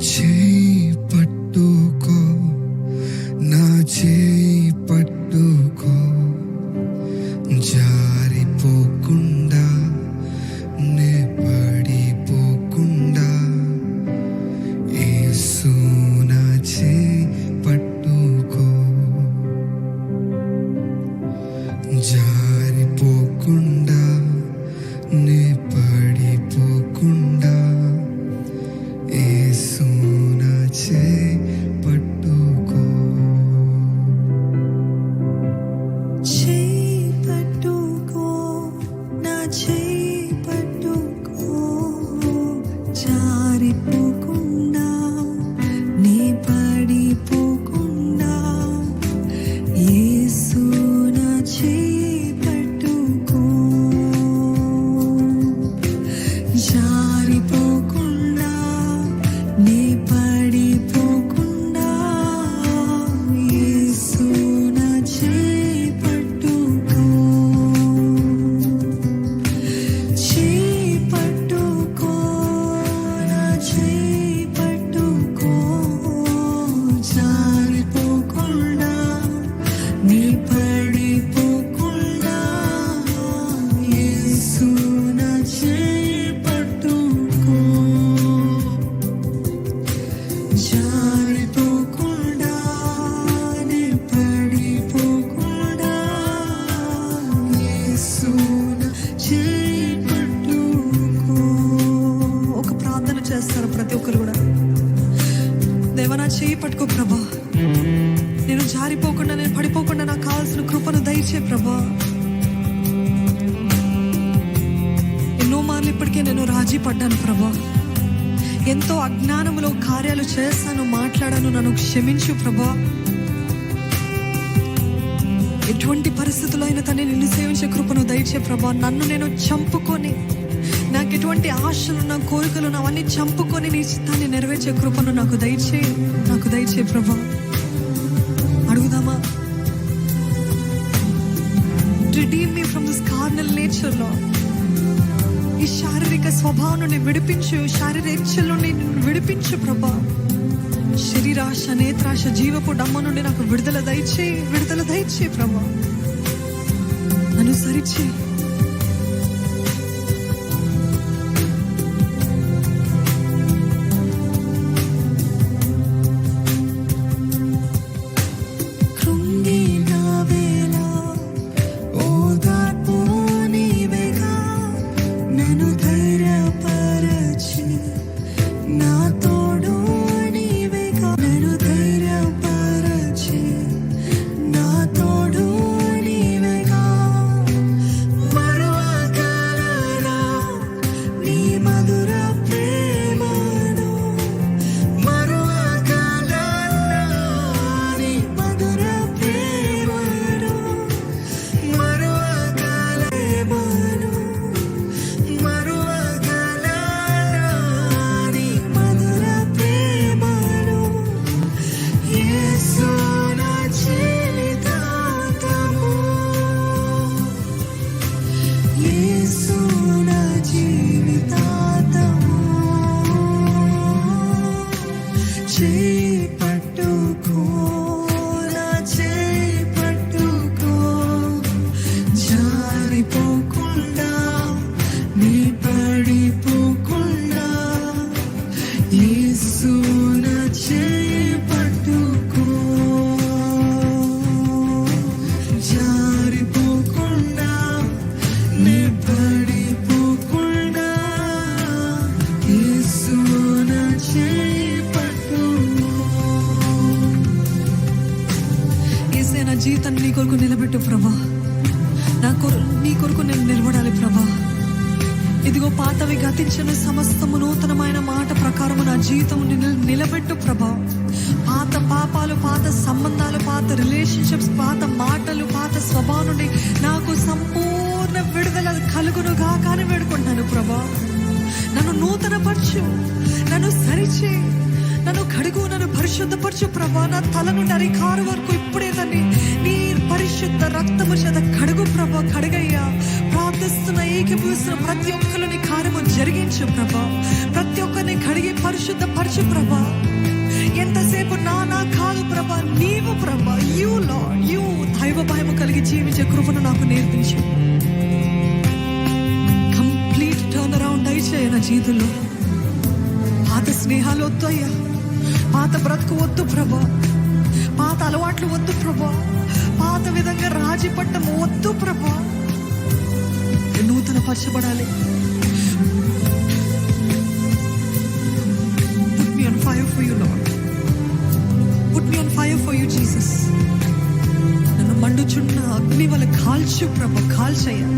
చేయి పట్టుకో, నా చేయి పట్టుకో, జారిపోకుండా నే పడిపోకుండా, యేసు నా చేయి పట్టుకో, జారిపోకుండా నే పడిపోకుండా, యేసు నా చేయి పట్టుకో. చేయి పట్టుకో, నా చేయి పట్టుకో, జారిపోకుండా నే పడిపోకుండా, యేసు నా చేయి పట్టుకో, జారిపోకుండా నే పడిపోకుండా, యేసు నా చేయి పట్టుకో, చేయి పట్టుకో, నా చేయి పట్టుకో, జారిపోకుండా నీ పడిపోకుండా, యేసు నా చేయి పట్టుకో, జారిపోకుండా నీ పడిపోకుండా, యేసు నా చేయి పట్టుకో. ఒక ప్రార్థన చేస్తారు ప్రతి ఒక్కరు కూడా. దేవా, నా చేయి పట్టుకో ప్రభా, నేను జారిపోకుండా నేను పడిపోకుండా నాకు కావాల్సిన కృపను దయచే ప్రభా. ఎన్నో మార్లు ఇప్పటికే నేను రాజీ పడ్డాను ప్రభా, ఎంతో అజ్ఞానములో కార్యాలు చేస్తాను, మాట్లాడాను, నన్ను క్షమించు ప్రభా. ఎటువంటి పరిస్థితుల్లో అయినా తను నిన్ను సేవించే కృపను దయచే ప్రభా. నన్ను నేను చంపుకొని, నాకు ఎటువంటి ఆశలు నా కోరికలు అవన్నీ చంపుకొని నీ చిత్తాన్ని నెరవేర్చే కృపను నాకు దయచే ప్రభా. అడుగుదామా? Redeem me from this carnal nature, Lord. ఈ శారీరక స్వభావం నుండి విడిపించు, శారీరక ఇచ్చల నుండి విడిపించు ప్రభా. శరీరాశ, నేత్రాశ, జీవపు డమ్మ నుండి నాకు విడుదల దయచే ప్రభా. నన్ను సరిచే. నా జీవితాన్ని నీ కొరకు నిలబెట్టు ప్రభా. నీ కొరకు నేను నిలబడాలి ప్రభా. ఇదిగో పాతవి గతించిన సమస్తము నూతనమైన మాట ప్రకారము నా జీవితం నిలబెట్టు ప్రభా. పాత పాపాలు, పాత సంబంధాలు, పాత రిలేషన్షిప్స్, పాత మాటలు, పాత స్వభావం నుండి నాకు సంపూర్ణ విడుదల కలుగునుగా కానీ వేడుకుంటాను ప్రభా. నన్ను నూతనపరచు, నన్ను సరిచే, నన్ను కడుగు, నన్ను పరిశుద్ధపరచు ప్రభా. నా తల నుండి అరికారు వరకు ఇప్పుడే దాన్ని నీ పరిశుద్ధ రక్తము చేత కడుగు ప్రభా. కడుగయ్యా. ప్రార్థిస్తున్న, ఏకీభవిస్తున్న ప్రతి ఒక్కరు నీ కార్యము జరిగించు ప్రభా. ప్రతి ఒక్కరిని కడిగి పరిశుద్ధ పరిశుద్ధపరచు ప్రభా. ఎంతసేపు నా కాదు ప్రభా, నీవు ప్రభా. యూ లార్డ్, యూ దైవ భయం కలిగి జీవించే కృపను నాకు నేర్పించు. కంప్లీట్ టర్న్ అరౌండ్ దయచేయ నా జీవితంలో. పాత స్నేహాలు వద్దు అయ్యా, పాత బ్రతుకు వద్దు ప్రభా, పాత అలవాట్లు వద్దు ప్రభా, పాత విధంగా రాజీ పట్టం వద్దు ప్రభా. నూతన పరచబడాలి. Put me on fire for you, Lord. Put me on fire for you, Jesus. నన్ను మండుచున్న అగ్ని వల్ల కాల్చు ప్రభా, కాల్చయ్యా.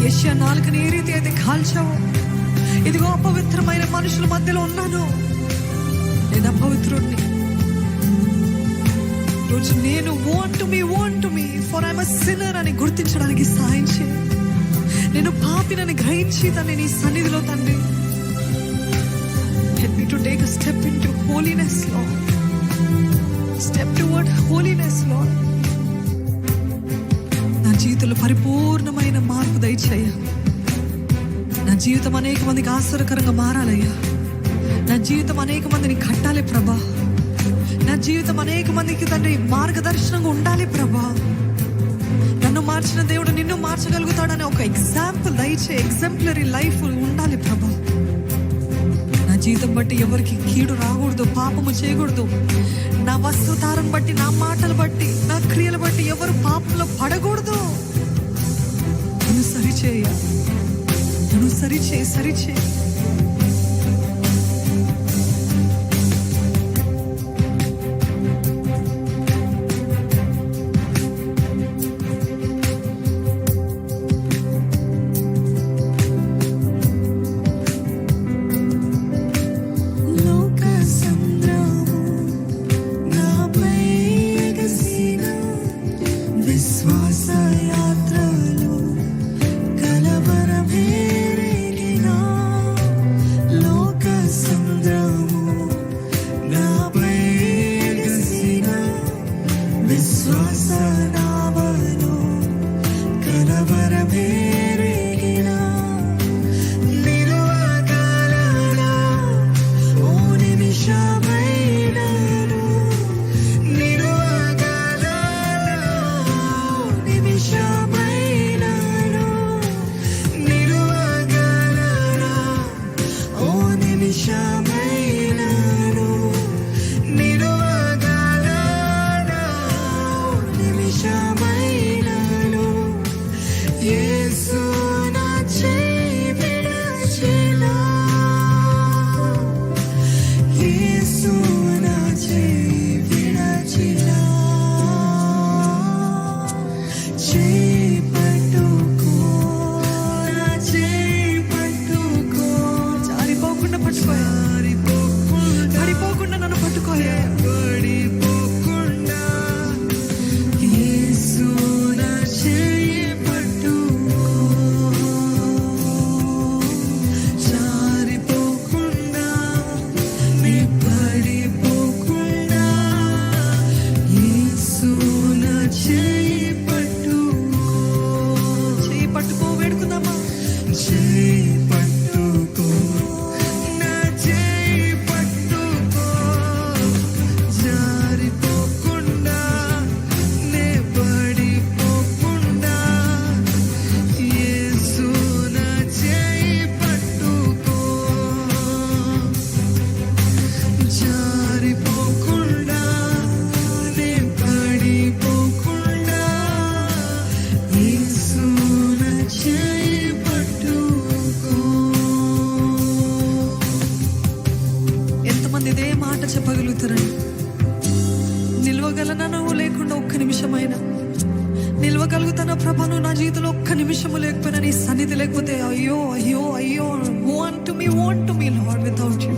యెషయా 4 ఏ రీతి అయితే కాల్చావు, ఇదిగో అపవిత్రమైన మనుషుల మధ్యలో ఉన్నాను, నేను అపవిత్రుడిని. రోజు నేను want to me for I'm a sinner అని గుర్తించడానికి సహాయం చేయి. నేను పాపినని గ్రహించి తండ్రి నీ సన్నిధిలో తండ్రి help me to take a step into holiness, Lord. Step toward holiness, Lord. నా జీవితంలో పరిపూర్ణమైన మార్పు దయచేయ. నా జీవితం అనేక మందికి ఆశ్చర్యకరంగా మారాలయ్యా. నా జీవితం అనేక మందిని కట్టాలి ప్రభా. నా జీవితం అనేక మందికి తండ్రి మార్గదర్శనంగా ఉండాలి ప్రభా. నన్ను మార్చిన దేవుడు నిన్ను మార్చగలుగుతాడని ఒక ఎగ్జాంపుల్ దయచే, ఎగ్జాంపులరీ లైఫ్ ఉండాలి ప్రభా. నా జీవితం బట్టి ఎవరికి కీడు రాకూడదు, పాపము చేయకూడదు. నా వస్త్రధారణ బట్టి, నా మాటలు బట్టి, నా క్రియలు బట్టి ఎవరు పాపంలో పడకూడదు. నన్ను సరిచేయ, నన్ను సరిచే. చెప్పగలుగుతారండి. నిల్వగలనా నువ్వు లేకుండా ఒక్క నిమిషమైనా? నిల్వగలుగుతానా ప్రభా నువ్వు నా జీవితంలో ఒక్క నిమిషము లేకపోయినా, నీ సన్నిధి లేకపోతే? అయ్యో అయ్యో అయ్యో, want to me Lord without you.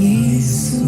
Yesu